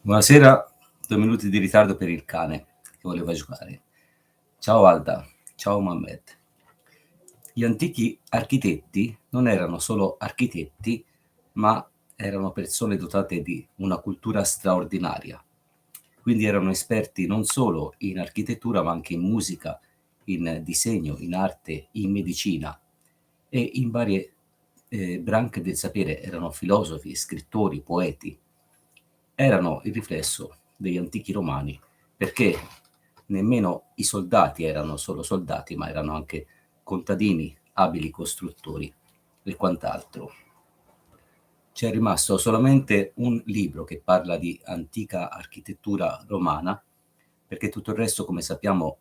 Buonasera, 2 minuti di ritardo per il cane che voleva giocare. Ciao Alda, ciao Mohammed. Gli antichi architetti non erano solo architetti, ma erano persone dotate di una cultura straordinaria. Quindi erano esperti non solo in architettura, ma anche in musica, in disegno, in arte, in medicina e in varie branche del sapere. Erano filosofi, scrittori, poeti. Erano il riflesso degli antichi romani, perché nemmeno i soldati erano solo soldati, ma erano anche contadini, abili costruttori e quant'altro. C'è rimasto solamente un libro che parla di antica architettura romana, perché tutto il resto, come sappiamo,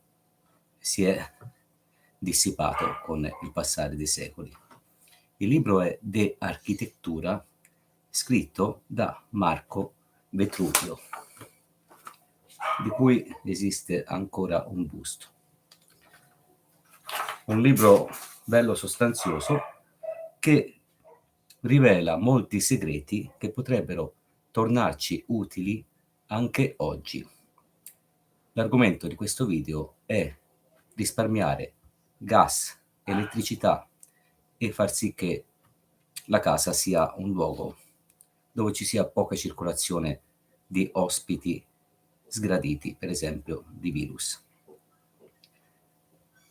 si è dissipato con il passare dei secoli. Il libro è De Architettura, scritto da Marco Vetruvio, di cui esiste ancora un busto. Un libro bello sostanzioso che rivela molti segreti che potrebbero tornarci utili anche oggi. L'argomento di questo video è risparmiare gas, elettricità e far sì che la casa sia un luogo dove ci sia poca circolazione di ospiti sgraditi, per esempio di virus.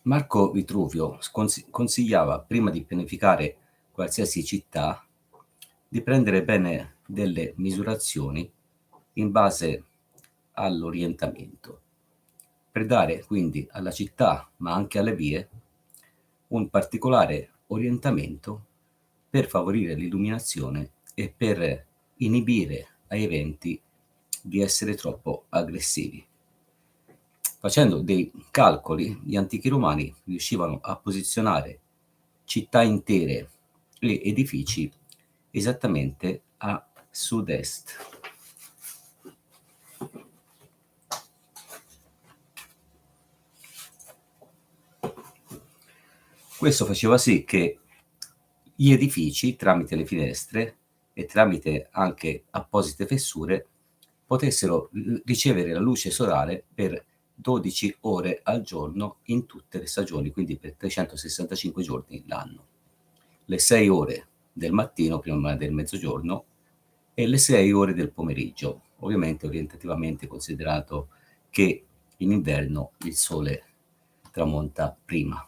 Marco Vitruvio consigliava, prima di pianificare qualsiasi città, di prendere bene delle misurazioni in base all'orientamento, per dare quindi alla città, ma anche alle vie, un particolare orientamento per favorire l'illuminazione e per inibire ai eventi di essere troppo aggressivi. Facendo dei calcoli, gli antichi romani riuscivano a posizionare città intere e edifici esattamente a sud-est. Questo faceva sì che gli edifici, tramite le finestre e tramite anche apposite fessure, potessero ricevere la luce solare per 12 ore al giorno in tutte le stagioni, quindi per 365 giorni l'anno. Le 6 ore del mattino prima del mezzogiorno e le 6 ore del pomeriggio, ovviamente orientativamente considerato che in inverno il sole tramonta prima.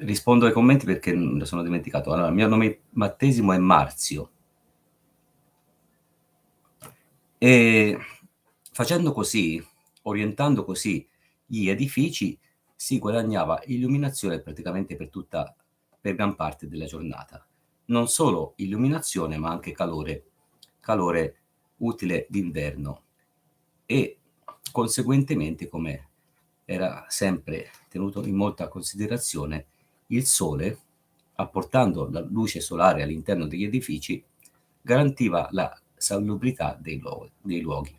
Rispondo ai commenti perché me lo sono dimenticato. Allora, il mio nome battesimo è Marzio. E facendo così, orientando così gli edifici, si guadagnava illuminazione praticamente per gran parte della giornata. Non solo illuminazione, ma anche calore utile d'inverno. E conseguentemente, come era sempre tenuto in molta considerazione, il sole, apportando la luce solare all'interno degli edifici, garantiva la salubrità dei luoghi.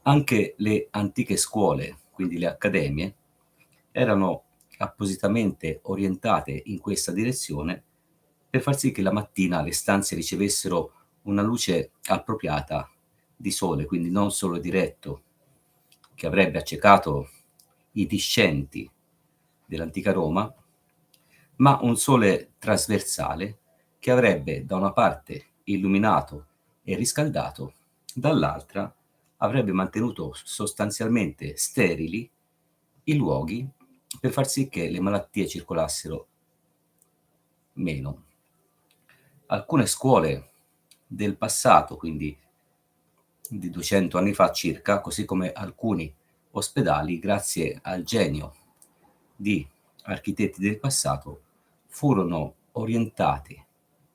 Anche le antiche scuole, quindi le accademie, erano appositamente orientate in questa direzione per far sì che la mattina le stanze ricevessero una luce appropriata di sole, quindi non solo diretto, che avrebbe accecato i discenti dell'antica Roma, ma un sole trasversale che avrebbe da una parte illuminato e riscaldato, dall'altra avrebbe mantenuto sostanzialmente sterili i luoghi per far sì che le malattie circolassero meno. Alcune scuole del passato, quindi di 200 anni fa circa, così come alcuni ospedali, grazie al genio di architetti del passato, furono orientati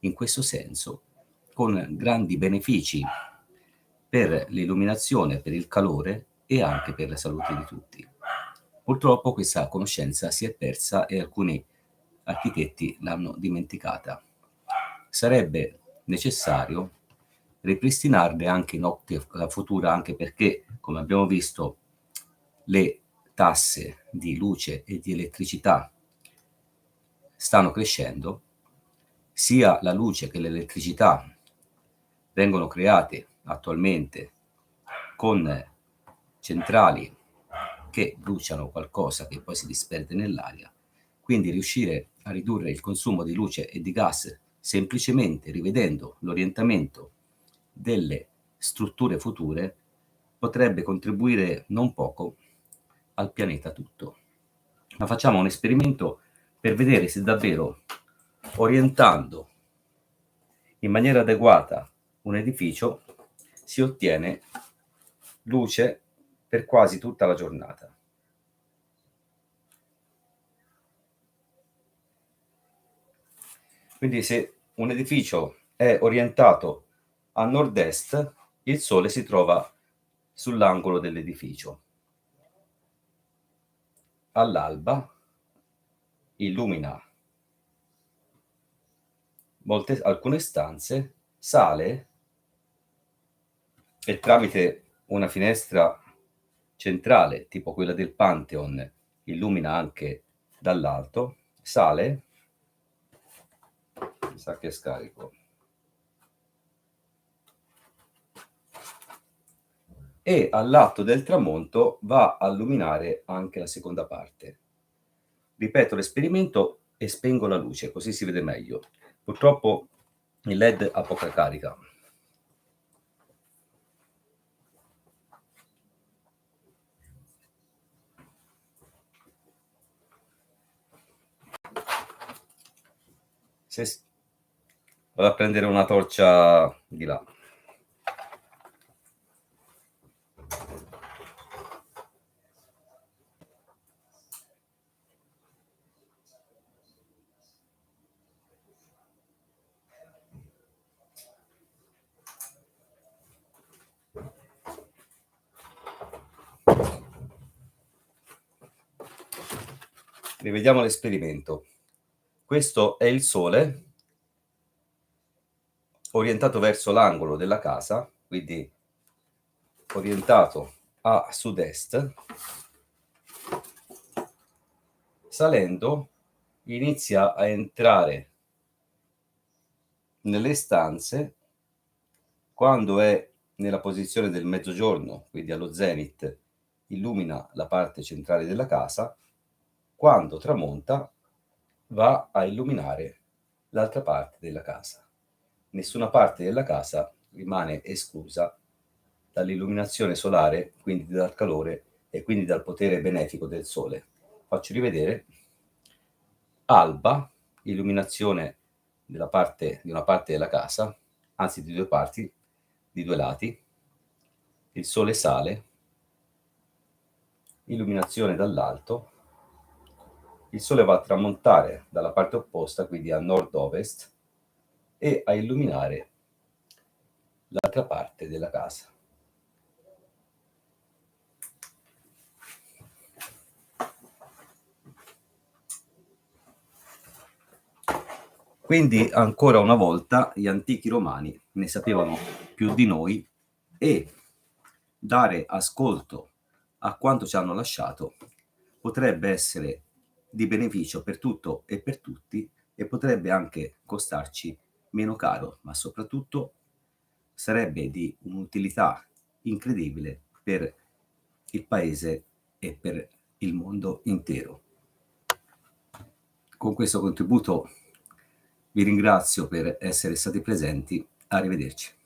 in questo senso con grandi benefici per l'illuminazione, per il calore e anche per la salute di tutti. Purtroppo questa conoscenza si è persa e alcuni architetti l'hanno dimenticata. Sarebbe necessario ripristinarle anche in ottica futura, anche perché, come abbiamo visto, le tasse di luce e di elettricità stanno crescendo, sia la luce che l'elettricità vengono create attualmente con centrali che bruciano qualcosa che poi si disperde nell'aria. Quindi riuscire a ridurre il consumo di luce e di gas semplicemente rivedendo l'orientamento delle strutture future potrebbe contribuire non poco al pianeta tutto. Ma facciamo un esperimento per vedere se davvero orientando in maniera adeguata un edificio si ottiene luce per quasi tutta la giornata. Quindi se un edificio è orientato a nord-est, il sole si trova sull'angolo dell'edificio. All'alba illumina alcune stanze, sale e tramite una finestra centrale, tipo quella del Pantheon, illumina anche dall'alto, sale, mi sa che è scarico, e all'atto del tramonto va a illuminare anche la seconda parte. Ripeto l'esperimento e spengo la luce, così si vede meglio. Purtroppo il LED ha poca carica. Vado a prendere una torcia di là. Rivediamo l'esperimento. Questo è il sole orientato verso l'angolo della casa, quindi orientato a sud-est. Salendo inizia a entrare nelle stanze quando è nella posizione del mezzogiorno, quindi allo zenith, illumina la parte centrale della casa, quando tramonta va a illuminare l'altra parte della casa. Nessuna parte della casa rimane esclusa dall'illuminazione solare, quindi dal calore e quindi dal potere benefico del sole. Faccio rivedere. Alba, illuminazione di una parte della casa, anzi di due parti, di due lati. Il sole sale, illuminazione dall'alto. Il sole va a tramontare dalla parte opposta, quindi a nord-ovest, e a illuminare l'altra parte della casa. Quindi ancora una volta gli antichi romani ne sapevano più di noi e dare ascolto a quanto ci hanno lasciato potrebbe essere di beneficio per tutto e per tutti e potrebbe anche costarci meno caro, ma soprattutto sarebbe di un'utilità incredibile per il paese e per il mondo intero. Con questo contributo vi ringrazio per essere stati presenti. Arrivederci.